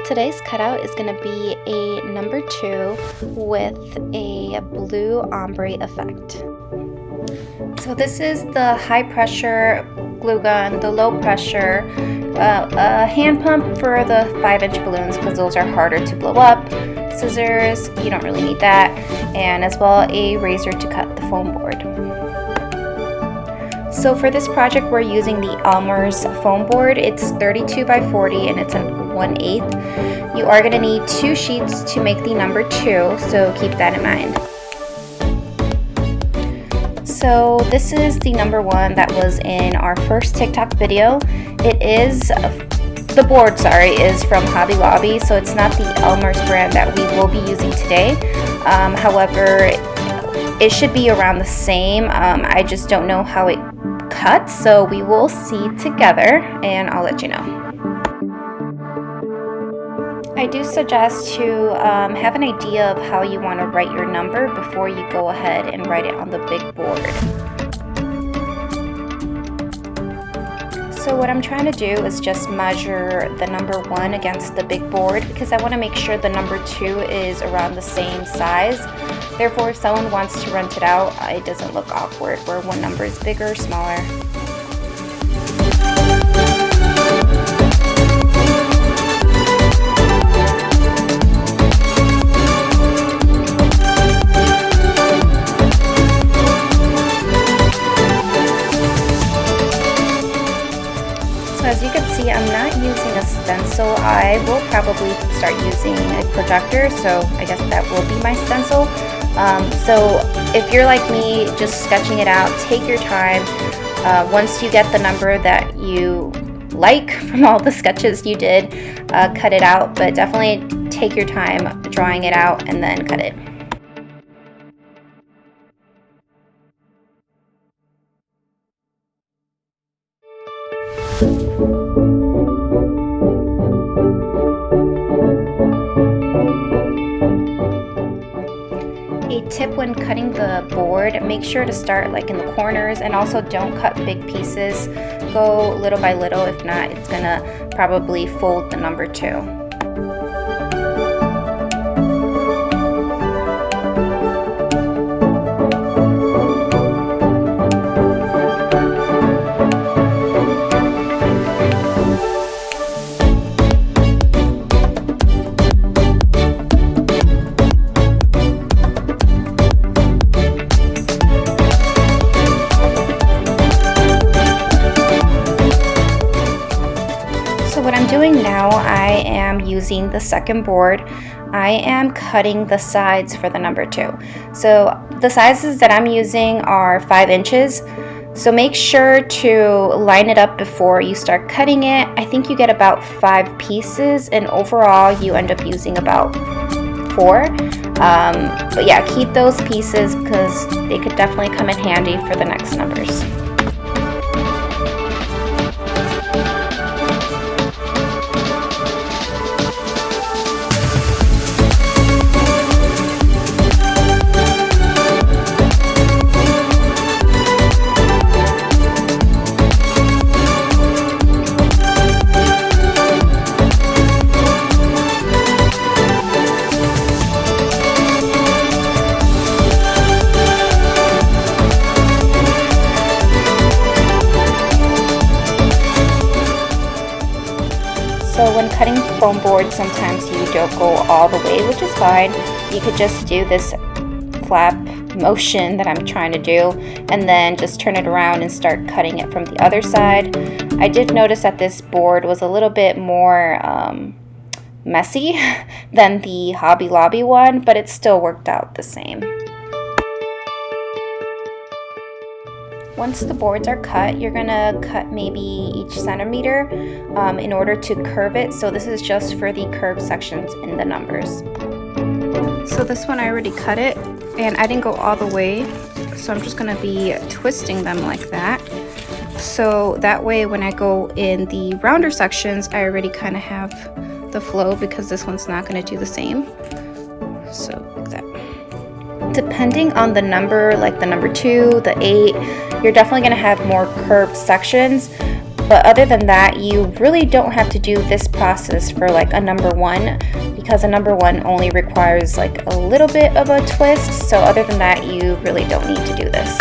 Today's cutout is going to be a number 2 with a blue ombre effect. So this is the high pressure glue gun, the low pressure hand pump for the 5-inch balloons because those are harder to blow up, scissors, you don't really need that, and as well a razor to cut the foam board. So for this project we're using the Elmers foam board. It's 32 by 40 and it's a 1/8. You are going to need 2 sheets to make the number 2, so keep that in mind. So this is the number 1 that was in our first TikTok video. The board is from Hobby Lobby, so it's not the Elmers brand that we will be using today. However, it should be around the same. I just don't know how it cuts, so we will see together and I'll let you know. I do suggest to have an idea of how you want to write your number before you go ahead and write it on the big board. So what I'm trying to do is just measure the number 1 against the big board because I want to make sure the number 2 is around the same size. Therefore, if someone wants to rent it out, it doesn't look awkward where one number is bigger or smaller. As you can see, I'm not using a stencil. I will probably start using a projector, so I guess that will be my stencil. So if you're like me, just sketching it out, take your time. Once you get the number that you like from all the sketches you did, cut it out, but definitely take your time drawing it out and then cut it. A tip when cutting the board, make sure to start like in the corners and also don't cut big pieces. Go little by little, if not it's gonna probably fold the number 2. What I'm doing now, I am using the second board. I am cutting the sides for the number 2. So the sizes that I'm using are 5 inches. So make sure to line it up before you start cutting it. I think you get about 5 pieces and overall you end up using about 4. But yeah, keep those pieces because they could definitely come in handy for the next numbers. So when cutting foam board, sometimes you don't go all the way, which is fine. You could just do this flap motion that I'm trying to do and then just turn it around and start cutting it from the other side. I did notice that this board was a little bit more messy than the Hobby Lobby one, but it still worked out the same. Once the boards are cut, you're gonna cut maybe each centimeter in order to curve it. So this is just for the curved sections in the numbers. So this one I already cut it and I didn't go all the way. So I'm just gonna be twisting them like that. So that way when I go in the rounder sections, I already kind of have the flow because this one's not gonna do the same. So like that. Depending on the number, like the number 2, the 8, you're definitely going to have more curved sections. But other than that, you really don't have to do this process for like a number one, because a number one only requires like a little bit of a twist. So other than that, you really don't need to do this.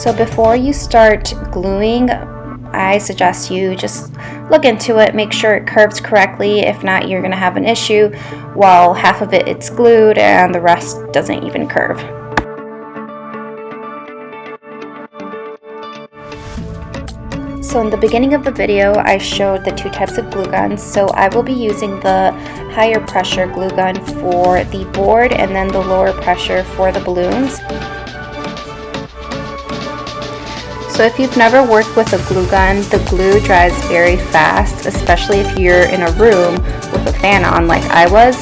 So before you start gluing, I suggest you just look into it, make sure it curves correctly. If not, you're gonna have an issue while half of it's glued and the rest doesn't even curve. So in the beginning of the video, I showed the two types of glue guns. So I will be using the higher pressure glue gun for the board and then the lower pressure for the balloons. So if you've never worked with a glue gun, the glue dries very fast, especially if you're in a room with a fan on like I was.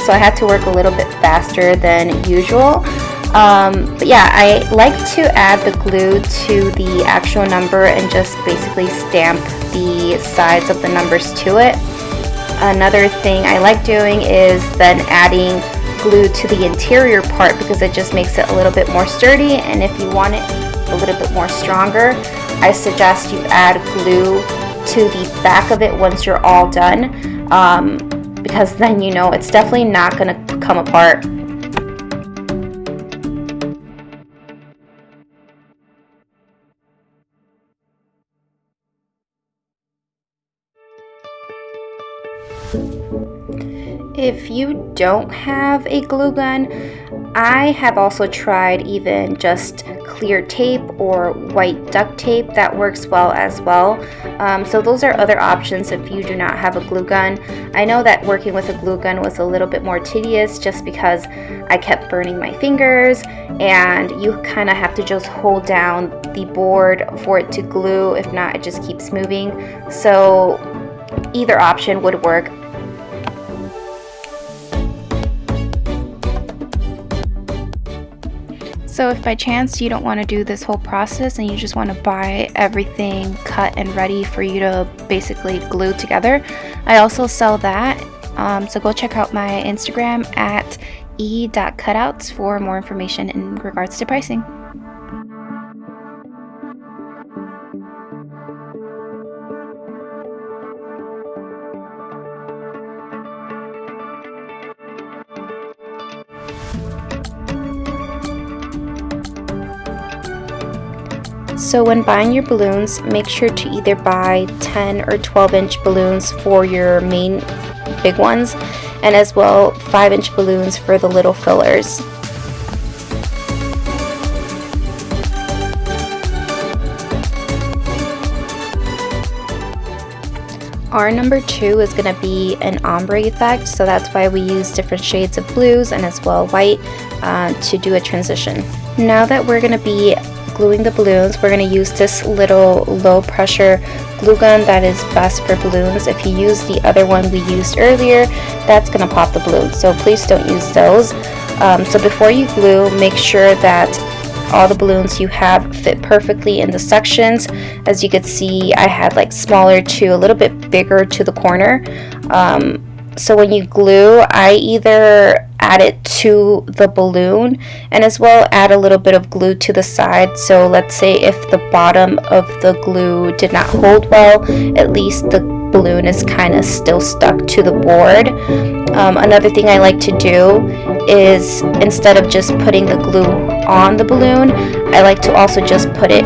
So I had to work a little bit faster than usual. But yeah, I like to add the glue to the actual number and just basically stamp the sides of the numbers to it. Another thing I like doing is then adding glue to the interior part because it just makes it a little bit more sturdy, and if you want it a little bit more stronger, I suggest you add glue to the back of it once you're all done, because then you know it's definitely not going to come apart. If you don't have a glue gun, I have also tried even just clear tape or white duct tape. That works well as well. So those are other options if you do not have a glue gun. I know that working with a glue gun was a little bit more tedious just because I kept burning my fingers, and you kind of have to just hold down the board for it to glue. If not, it just keeps moving. So either option would work. So if by chance you don't want to do this whole process and you just want to buy everything cut and ready for you to basically glue together, I also sell that. So go check out my Instagram at e.cutouts for more information in regards to pricing. So when buying your balloons, make sure to either buy 10 or 12-inch balloons for your main big ones, and as well 5-inch balloons for the little fillers. Our number 2 is going to be an ombre effect, so that's why we use different shades of blues and as well white to do a transition. Now that we're going to be gluing the balloons, we're going to use this little low pressure glue gun that is best for balloons. If you use the other one we used earlier, that's going to pop the balloons, so please don't use those. So before you glue, make sure that all the balloons you have fit perfectly in the sections. As you could see, I had like smaller to a little bit bigger to the corner. So when you glue, I either add it to the balloon and as well add a little bit of glue to the side. So let's say if the bottom of the glue did not hold well, at least the balloon is kind of still stuck to the board. Another thing I like to do is, instead of just putting the glue on the balloon, I like to also just put it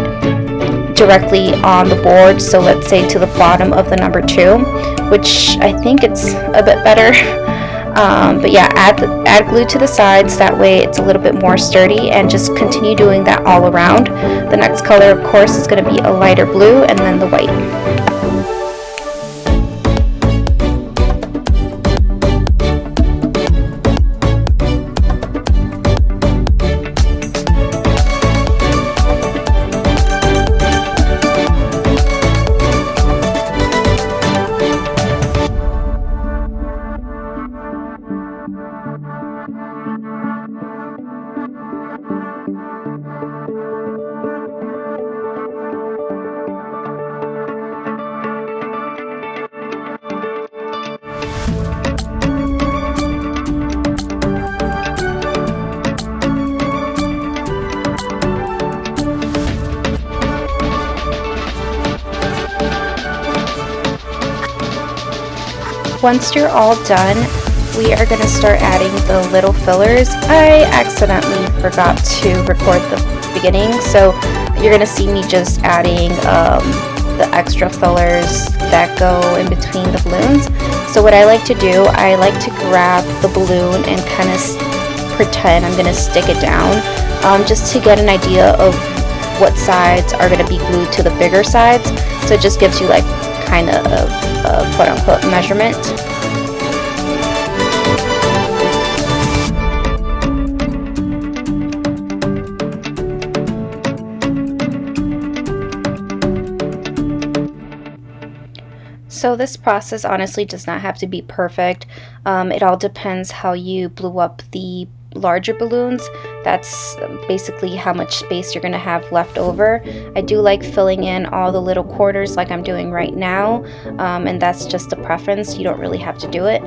directly on the board. So let's say to the bottom of the number 2, which I think it's a bit better. But yeah, add glue to the sides, that way it's a little bit more sturdy, and just continue doing that all around. The next color, of course, is going to be a lighter blue and then the white. Once you're all done, we are going to start adding the little fillers. I accidentally forgot to record the beginning, so you're going to see me just adding the extra fillers that go in between the balloons. So what I like to do, I like to grab the balloon and kind of pretend I'm going to stick it down, just to get an idea of what sides are going to be glued to the bigger sides. So it just gives you like kind of a quote-unquote measurement. So this process honestly does not have to be perfect. It all depends how you blew up the larger balloons. That's basically how much space you're going to have left over. I do like filling in all the little quarters like I'm doing right now, and that's just a preference. You don't really have to do it.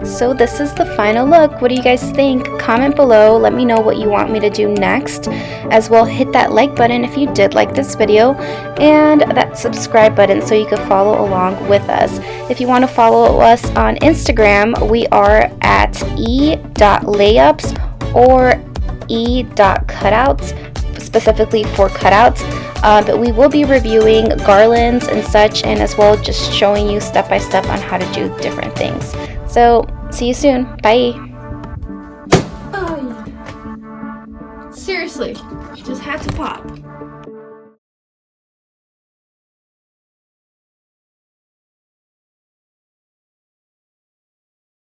So this is the final look. What do you guys think? Comment below, let me know what you want me to do next. As well, hit that like button if you did like this video, and that subscribe button so you can follow along with us. If you want to follow us on Instagram, we are at E.LayUps or E.Cutouts, specifically for cutouts. But we will be reviewing garlands and such, and as well just showing you step by step on how to do different things. So see you soon. Bye. Oh, seriously, just had to pop.